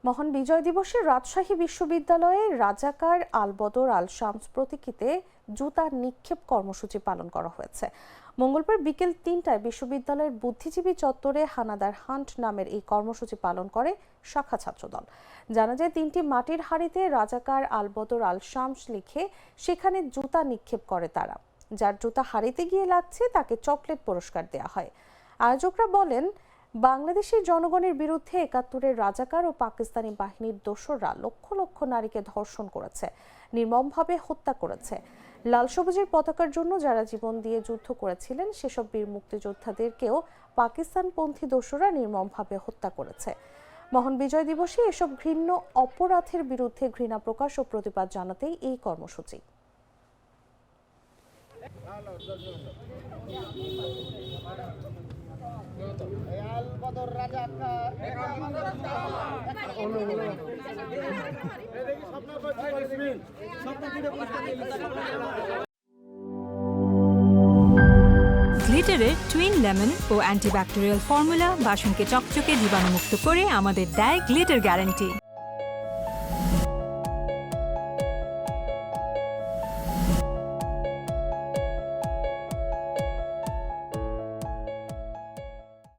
মহান বিজয় দিবসে রাজশাহী বিশ্ববিদ্যালয়ে রাজাকার আলবদর আল শামস প্রতীকীতে জুতা নিক্ষেপ কর্মসূচি পালন করা হয়েছে। মঙ্গলবার বিকেল ৩টায় বিশ্ববিদ্যালয়ের বুদ্ধিজীবী চত্বরে হানাদার হান্ট নামের এই কর্মসূচি পালন করে শাখা ছাত্রদল। জানা যায় ৩টি মাটির হাঁড়িতে রাজাকার আলবদর আল শামস লিখে সেখানে জুতা নিক্ষেপ করে তারা। যার জুতা হাঁড়িতে গিয়ে লাগছে তাকে চকলেট পুরস্কার দেওয়া হয়। আয়োজকরা বলেন, বাংলাদেশের জনগণের বিরুদ্ধে ৭১-এর রাজাকার ও পাকিস্তানি বাহিনীর দোসররা লক্ষ লক্ষ নারীকে ধর্ষণ করেছে, নির্মমভাবে হত্যা করেছে। লাল সবুজের পতাকার জন্য যারা জীবন দিয়ে যুদ্ধ করেছিলেন সেসব বীর মুক্তিযোদ্ধাদেরকেও পাকিস্তানপন্থী দোসররা নির্মমভাবে হত্যা করেছে। মহান বিজয় দিবসে এসব ঘৃণ্য অপরাধের বিরুদ্ধে ঘৃণা প্রকাশ ও প্রতিবাদ জানাতেই এই কর্মসূচি। গ্লিটারের টুইন লেমন ও অ্যান্টিব্যাকটেরিয়াল ফর্মুলা বাসনকে চকচকে জীবাণুমুক্ত করে আমাদের দেয় গ্লিটার গ্যারান্টি।